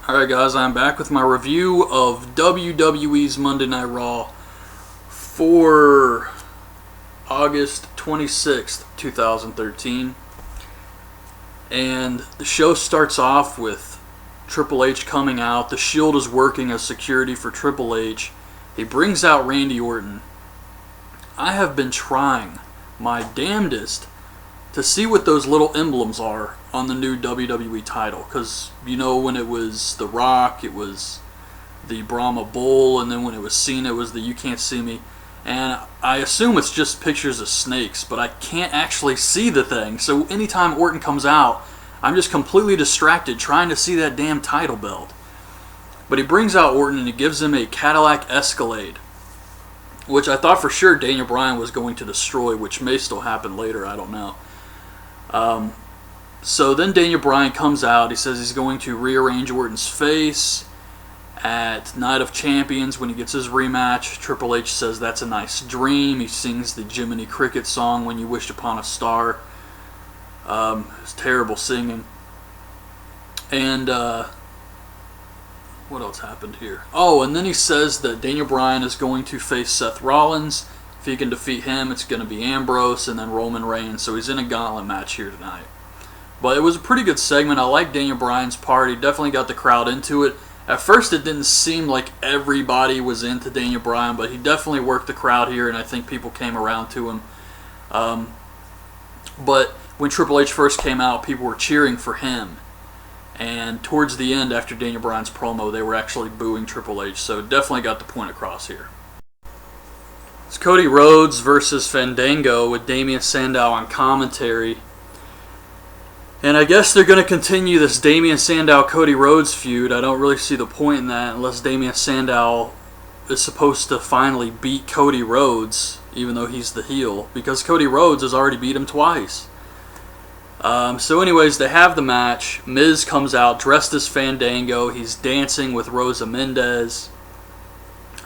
Alright guys, I'm back with my review of WWE's Monday Night Raw for August 26th, 2013. And the show starts off with Triple H coming out. The Shield is working as security for Triple H. He brings out Randy Orton. I have been trying my damnedest to see what those little emblems are on the new WWE title. Because, you know, when it was The Rock, it was the Brahma Bull, and then when it was Cena, it was the You Can't See Me. And I assume it's just pictures of snakes, but I can't actually see the thing. So anytime Orton comes out, I'm just completely distracted trying to see that damn title belt. But he brings out Orton and he gives him a Cadillac Escalade, which I thought for sure Daniel Bryan was going to destroy, which may still happen later, I don't know. So then Daniel Bryan comes out. He says he's going to rearrange Orton's face at Night of Champions when he gets his rematch. Triple H says that's a nice dream. He sings the Jiminy Cricket song, When You Wished Upon a Star. It's terrible singing. And what else happened here? Oh, and then he says that Daniel Bryan is going to face Seth Rollins. If he can defeat him, it's going to be Ambrose and then Roman Reigns. So he's in a gauntlet match here tonight. But it was a pretty good segment. I like Daniel Bryan's part. He definitely got the crowd into it. At first, it didn't seem like everybody was into Daniel Bryan, but he definitely worked the crowd here, and I think people came around to him. But when Triple H first came out, people were cheering for him. And towards the end, after Daniel Bryan's promo, they were actually booing Triple H. So definitely got the point across here. It's Cody Rhodes versus Fandango with Damien Sandow on commentary. And I guess they're going to continue this Damien Sandow-Cody Rhodes feud. I don't really see the point in that unless Damien Sandow is supposed to finally beat Cody Rhodes, even though he's the heel, because Cody Rhodes has already beat him twice. So anyways, they have the match. Miz comes out dressed as Fandango. He's dancing with Rosa Mendez.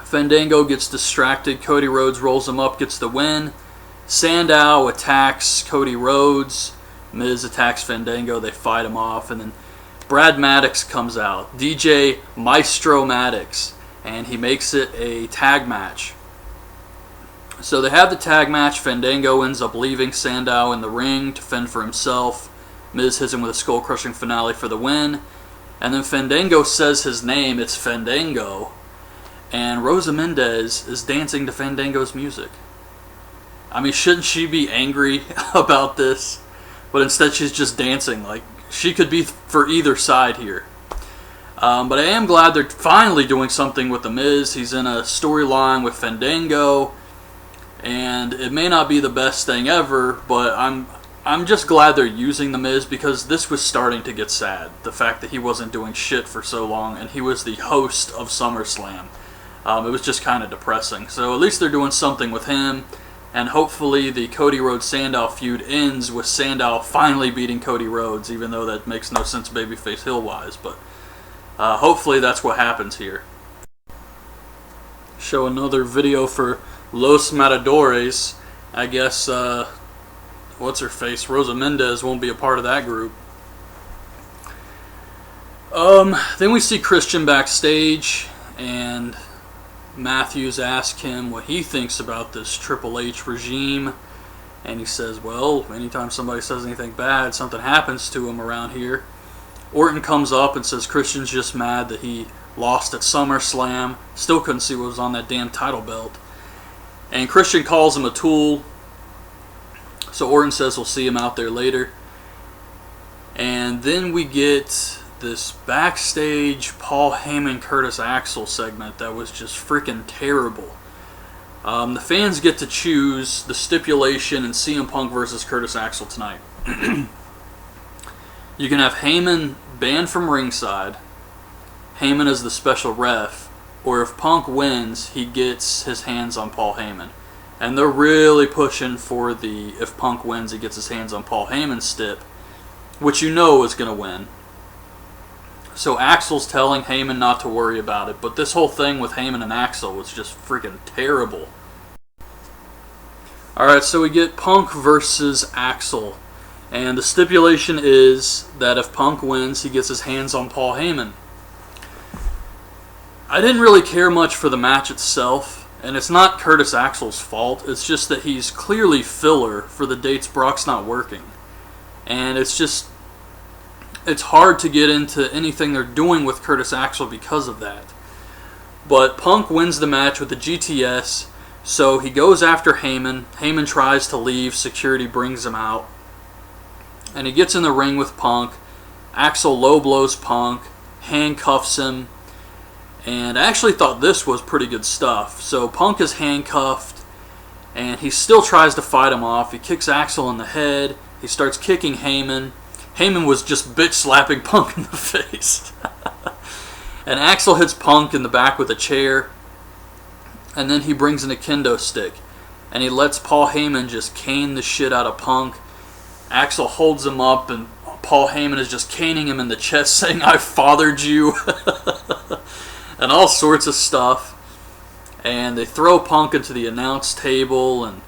Fandango gets distracted. Cody Rhodes rolls him up, gets the win. Sandow attacks Cody Rhodes. Miz attacks Fandango. They fight him off. And then Brad Maddox comes out. DJ Maestro Maddox. And he makes it a tag match. So they have the tag match. Fandango ends up leaving Sandow in the ring to fend for himself. Miz hits him with a skull-crushing finale for the win. And then Fandango says his name. It's Fandango. And Rosa Mendez is dancing to Fandango's music. I mean, shouldn't she be angry about this? But instead she's just dancing. Like, she could be for either side here. But I am glad they're finally doing something with The Miz. He's in a storyline with Fandango. And it may not be the best thing ever, but I'm just glad they're using The Miz, because this was starting to get sad. The fact that he wasn't doing shit for so long, and he was the host of SummerSlam. It was just kind of depressing. So at least they're doing something with him. And hopefully the Cody Rhodes-Sandow feud ends with Sandow finally beating Cody Rhodes, even though that makes no sense babyface heel-wise. But hopefully that's what happens here. Show another video for Los Matadores. I guess, what's-her-face, Rosa Mendez won't be a part of that group. Then we see Christian backstage, and Matthews asks him what he thinks about this Triple H regime, and he says, well, anytime somebody says anything bad, something happens to him around here. Orton comes up and says Christian's just mad that he lost at SummerSlam, still couldn't see what was on that damn title belt, and Christian calls him a tool. So Orton says we'll see him out there later. And then we get this backstage Paul Heyman Curtis Axel segment that was just freaking terrible. The fans get to choose the stipulation in CM Punk versus Curtis Axel tonight. You can have Heyman banned from ringside, Heyman as the special ref, or if Punk wins, he gets his hands on Paul Heyman. And they're really pushing for the if Punk wins, he gets his hands on Paul Heyman's stip, which you know is going to win. So Axel's telling Heyman not to worry about it, but this whole thing with Heyman and Axel was just freaking terrible. Alright, so we get Punk versus Axel, and the stipulation is that if Punk wins, he gets his hands on Paul Heyman. I didn't really care much for the match itself, and it's not Curtis Axel's fault. It's just that he's clearly filler for the dates Brock's not working. And it's hard to get into anything they're doing with Curtis Axel because of that. But Punk wins the match with the GTS, so he goes after Heyman. Heyman tries to leave, security brings him out. And he gets in the ring with Punk. Axel low blows Punk, handcuffs him, and I actually thought this was pretty good stuff. So Punk is handcuffed, and he still tries to fight him off. He kicks Axel in the head. He starts kicking Heyman. Heyman was just bitch slapping Punk in the face. And Axel hits Punk in the back with a chair, and then he brings in a kendo stick, and he lets Paul Heyman just cane the shit out of Punk. Axel holds him up, and Paul Heyman is just caning him in the chest, saying, "I fathered you," and all sorts of stuff. And they throw Punk into the announce table, and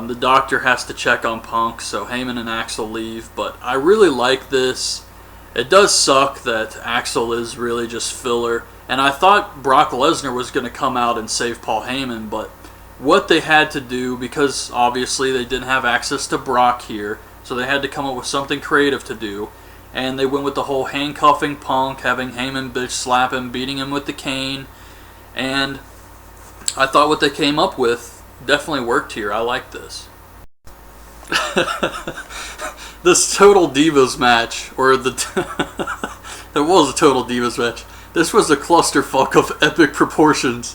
the doctor has to check on Punk, so Heyman and Axel leave. But I really like this. It does suck that Axel is really just filler, and I thought Brock Lesnar was going to come out and save Paul Heyman, but what they had to do, because obviously they didn't have access to Brock here, so they had to come up with something creative to do, and they went with the whole handcuffing Punk, having Heyman bitch slap him, beating him with the cane, and I thought what they came up with definitely worked here. I like this. This Total Divas match, or it was a Total Divas match. This was a clusterfuck of epic proportions.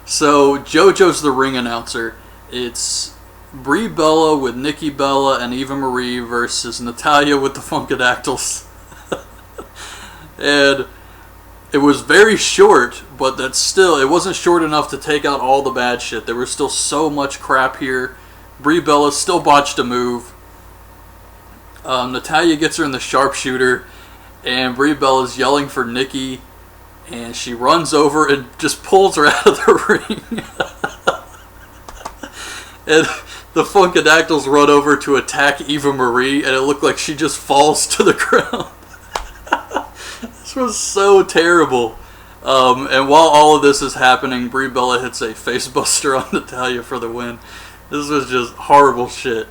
So JoJo's the ring announcer. It's Brie Bella with Nikki Bella and Eva Marie versus Natalya with the Funkadactyls. And it was very short, but it wasn't short enough to take out all the bad shit. There was still so much crap here. Brie Bella still botched a move. Natalya gets her in the sharpshooter, and Brie Bella's yelling for Nikki, and she runs over and just pulls her out of the ring. And the Funkadactyls run over to attack Eva Marie, and it looked like she just falls to the ground. This was so terrible. And while all of this is happening, Brie Bella hits a facebuster on Natalya for the win. This was just horrible shit.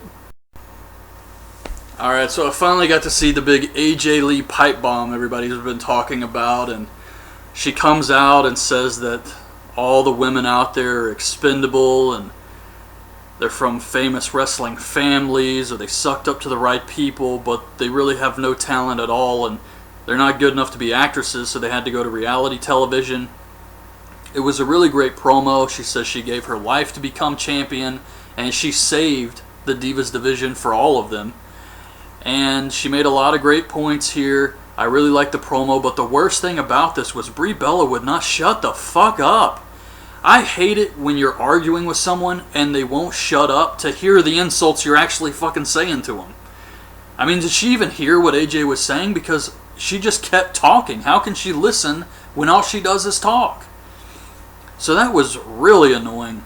Alright, so I finally got to see the big AJ Lee pipe bomb everybody's been talking about, and she comes out and says that all the women out there are expendable, and they're from famous wrestling families, or they sucked up to the right people, but they really have no talent at all, and they're not good enough to be actresses, so they had to go to reality television. It was a really great promo. She says she gave her life to become champion, and she saved the Divas division for all of them. And she made a lot of great points here. I really liked the promo, but the worst thing about this was Brie Bella would not shut the fuck up. I hate it when you're arguing with someone and they won't shut up to hear the insults you're actually fucking saying to them. I mean, did she even hear what AJ was saying? Because she just kept talking. How can she listen when all she does is talk? So that was really annoying.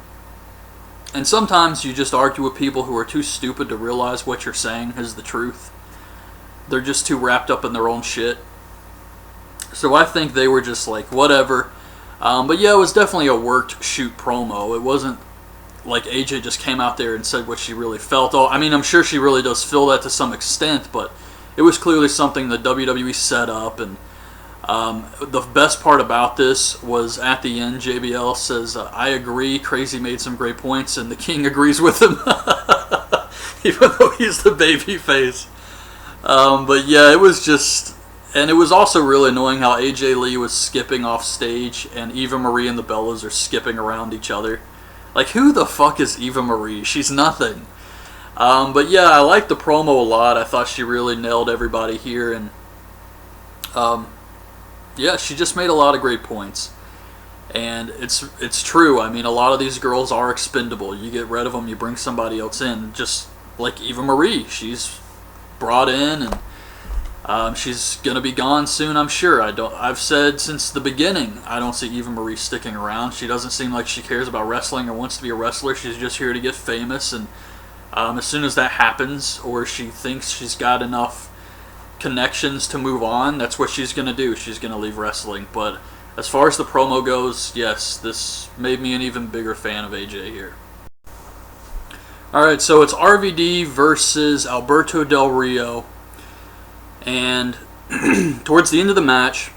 And sometimes you just argue with people who are too stupid to realize what you're saying is the truth. They're just too wrapped up in their own shit. So I think they were just like, whatever. But yeah, it was definitely a worked shoot promo. It wasn't like AJ just came out there and said what she really felt. I mean, I'm sure she really does feel that to some extent, but it was clearly something the WWE set up. And the best part about this was at the end, JBL says, I agree, Crazy made some great points, and the King agrees with him, even though he's the baby face. But yeah, it was just, and it was also really annoying how AJ Lee was skipping off stage, and Eva Marie and the Bellas are skipping around each other. Like, who the fuck is Eva Marie? She's nothing. But yeah, I liked the promo a lot. I thought she really nailed everybody here, and yeah, she just made a lot of great points. And it's true. I mean, a lot of these girls are expendable. You get rid of them, you bring somebody else in. Just like Eva Marie, she's brought in, and she's gonna be gone soon, I'm sure. I've said since the beginning, I don't see Eva Marie sticking around. She doesn't seem like she cares about wrestling or wants to be a wrestler. She's just here to get famous, and as soon as that happens, or she thinks she's got enough connections to move on, that's what she's going to do. She's going to leave wrestling. But as far as the promo goes, yes, this made me an even bigger fan of AJ here. Alright, so it's RVD versus Alberto Del Rio. And towards the end of the match,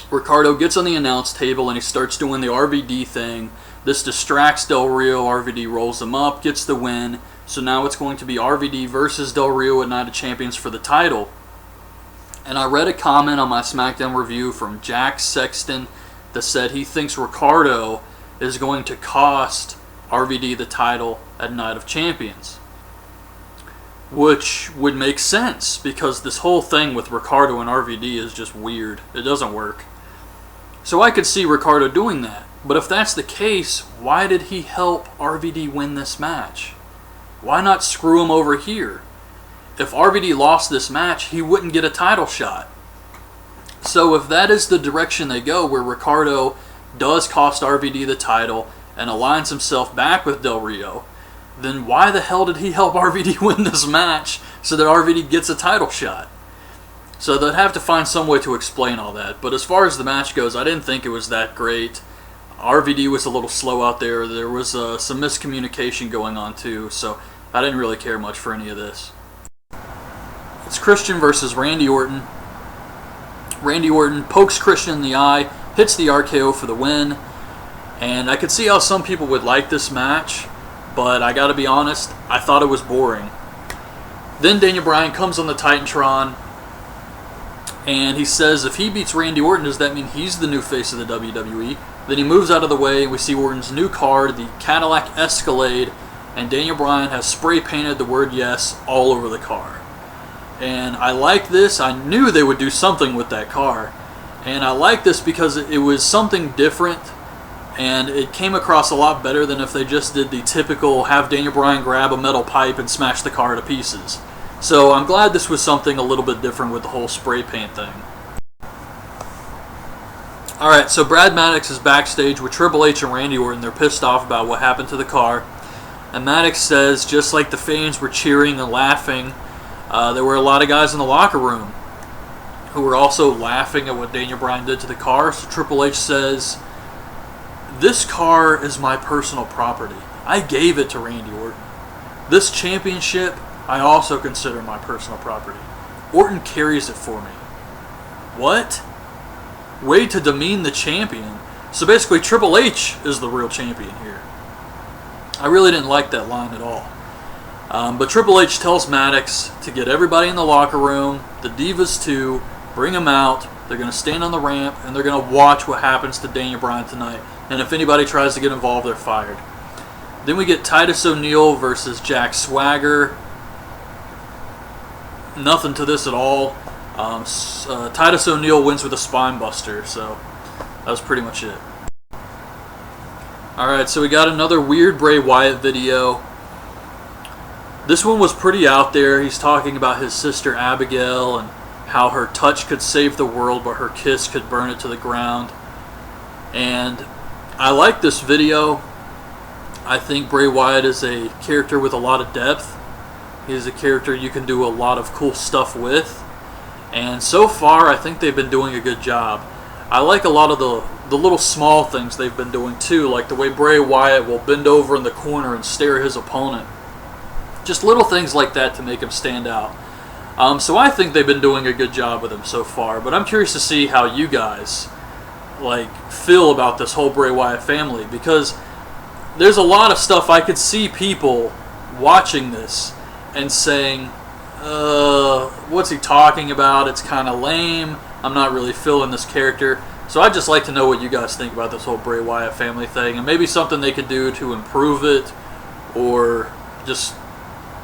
Ricardo gets on the announce table and he starts doing the RVD thing. This distracts Del Rio. RVD rolls him up, gets the win. So now it's going to be RVD versus Del Rio at Night of Champions for the title. And I read a comment on my SmackDown review from Jack Sexton that said he thinks Ricardo is going to cost RVD the title at Night of Champions. Which would make sense, because this whole thing with Ricardo and RVD is just weird. It doesn't work. So I could see Ricardo doing that. But if that's the case, why did he help RVD win this match? Why not screw him over here? If RVD lost this match, he wouldn't get a title shot. So if that is the direction they go, where Ricardo does cost RVD the title and aligns himself back with Del Rio, then why the hell did he help RVD win this match so that RVD gets a title shot? So they'd have to find some way to explain all that. But as far as the match goes, I didn't think it was that great. RVD was a little slow out there. There was some miscommunication going on too, so I didn't really care much for any of this. It's Christian versus Randy Orton. Randy Orton pokes Christian in the eye, hits the RKO for the win, and I could see how some people would like this match, but I gotta be honest, I thought it was boring. Then Daniel Bryan comes on the Titantron, and he says if he beats Randy Orton, does that mean he's the new face of the WWE? Then he moves out of the way, and we see Orton's new car, the Cadillac Escalade, and Daniel Bryan has spray painted the word yes all over the car. And I like this. I knew they would do something with that car. And I like this because it was something different, and it came across a lot better than if they just did the typical have Daniel Bryan grab a metal pipe and smash the car to pieces. So I'm glad this was something a little bit different with the whole spray paint thing. Alright, so Brad Maddox is backstage with Triple H and Randy Orton. They're pissed off about what happened to the car. And Maddox says, just like the fans were cheering and laughing, there were a lot of guys in the locker room who were also laughing at what Daniel Bryan did to the car. So Triple H says, this car is my personal property. I gave it to Randy Orton. This championship, I also consider my personal property. Orton carries it for me. What? Way to demean the champion. So basically Triple H is the real champion here. I really didn't like that line at all. But Triple H tells Maddox to get everybody in the locker room, the Divas too, bring them out. They're going to stand on the ramp and they're going to watch what happens to Daniel Bryan tonight. And if anybody tries to get involved, they're fired. Then we get Titus O'Neil versus Jack Swagger. Nothing to this at all. Titus O'Neil wins with a spine buster, so that was pretty much it. Alright, so we got another weird Bray Wyatt video. This one was pretty out there. He's talking about his sister Abigail and how her touch could save the world, but her kiss could burn it to the ground. And I like this video. I think Bray Wyatt is a character with a lot of depth. He's a character you can do a lot of cool stuff with. And so far, I think they've been doing a good job. I like a lot of the little small things they've been doing too, like the way Bray Wyatt will bend over in the corner and stare at his opponent. Just little things like that to make him stand out. So I think they've been doing a good job with him so far, but I'm curious to see how you guys feel about this whole Bray Wyatt family, because there's a lot of stuff I could see people watching this and saying, what's he talking about? It's kind of lame. I'm not really feeling this character. So I'd just like to know what you guys think about this whole Bray Wyatt family thing, and maybe something they could do to improve it, or just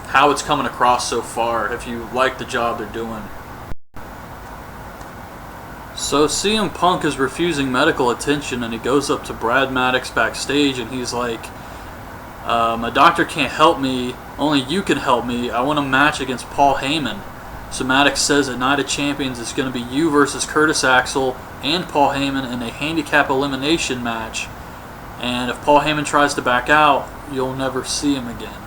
how it's coming across so far, if you like the job they're doing. So CM Punk is refusing medical attention, and he goes up to Brad Maddox backstage, and he's like, my doctor can't help me, only you can help me. I want a match against Paul Heyman. So Maddox says at Night of Champions it's going to be you versus Curtis Axel and Paul Heyman in a handicap elimination match. And if Paul Heyman tries to back out, you'll never see him again.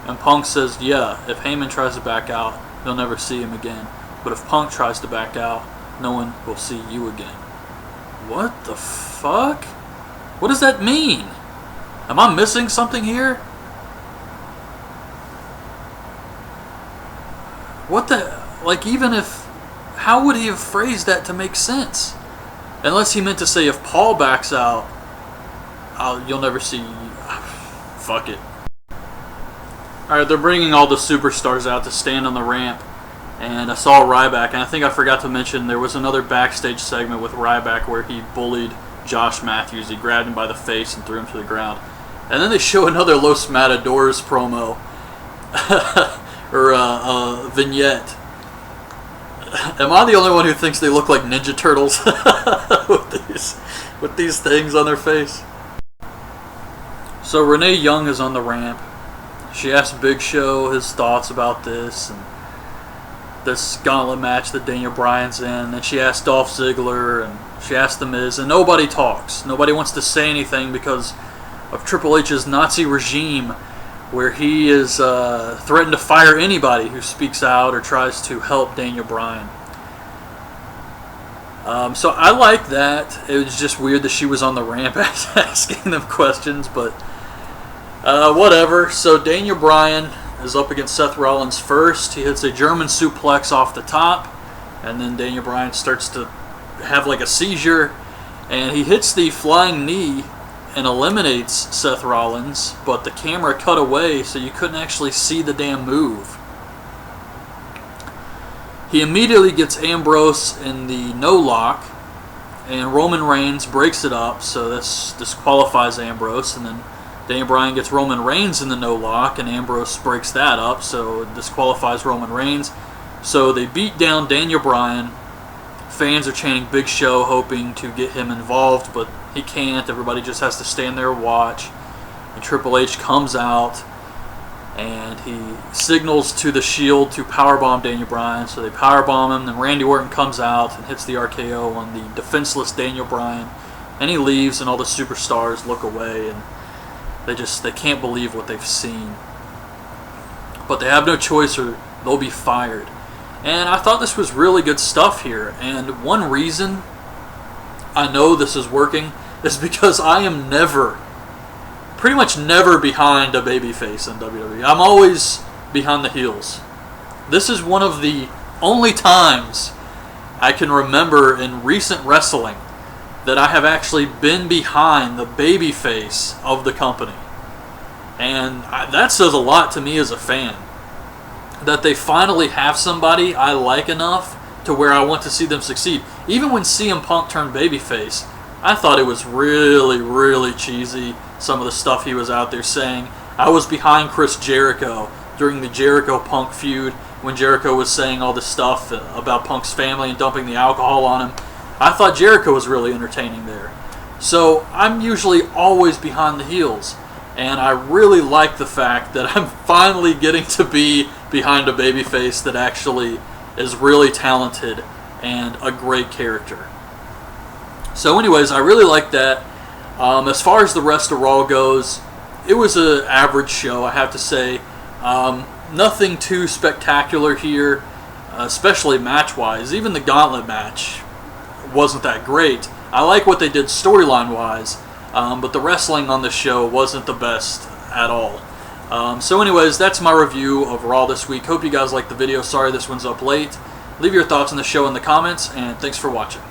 And Punk says, yeah, if Heyman tries to back out, you'll never see him again. But if Punk tries to back out, no one will see you again. What the fuck? What does that mean? Am I missing something here? What the... Like, even if... How would he have phrased that to make sense? Unless he meant to say, if Paul backs out, you'll never see... Fuck it. Alright, they're bringing all the superstars out to stand on the ramp. And I saw Ryback, and I think I forgot to mention there was another backstage segment with Ryback where he bullied Josh Matthews. He grabbed him by the face and threw him to the ground. And then they show another Los Matadors promo. Or vignette. Am I the only one who thinks they look like Ninja Turtles with these things on their face? So Renee Young is on the ramp. She asked Big Show his thoughts about this and this gauntlet match that Daniel Bryan's in. And she asked Dolph Ziggler and she asked The Miz, and nobody talks. Nobody wants to say anything because of Triple H's Nazi regime, where he is threatened to fire anybody who speaks out or tries to help Daniel Bryan. So I like that. It was just weird that she was on the ramp asking them questions, but whatever. So Daniel Bryan is up against Seth Rollins first. He hits a German suplex off the top, and then Daniel Bryan starts to have like a seizure, and he hits the flying knee and eliminates Seth Rollins, but the camera cut away so you couldn't actually see the damn move. He immediately gets Ambrose in the no-lock, and Roman Reigns breaks it up, so this disqualifies Ambrose, and then Daniel Bryan gets Roman Reigns in the no-lock, and Ambrose breaks that up, so it disqualifies Roman Reigns. So they beat down Daniel Bryan. Fans are chanting Big Show, hoping to get him involved, but he can't. Everybody just has to stand there and watch. And Triple H comes out, and he signals to the Shield to powerbomb Daniel Bryan. So they powerbomb him, then Randy Orton comes out and hits the RKO on the defenseless Daniel Bryan. And he leaves, and all the superstars look away, and they can't believe what they've seen. But they have no choice or they'll be fired. And I thought this was really good stuff here. And one reason I know this is working is because I am pretty much never behind a babyface in WWE. I'm always behind the heels. This is one of the only times I can remember in recent wrestling that I have actually been behind the babyface of the company. And that says a lot to me as a fan. That they finally have somebody I like enough to where I want to see them succeed. Even when CM Punk turned babyface, I thought it was really, really cheesy, some of the stuff he was out there saying. I was behind Chris Jericho during the Jericho-Punk feud when Jericho was saying all this stuff about Punk's family and dumping the alcohol on him. I thought Jericho was really entertaining there. So I'm usually always behind the heels. And I really like the fact that I'm finally getting to be behind a babyface that actually is really talented and a great character. So anyways, I really like that. As far as the rest of Raw goes, it was an average show, I have to say. Nothing too spectacular here, especially match-wise. Even the gauntlet match wasn't that great. I like what they did storyline-wise. But the wrestling on the show wasn't the best at all. So anyways, that's my review of Raw this week. Hope you guys liked the video. Sorry this one's up late. Leave your thoughts on the show in the comments, and thanks for watching.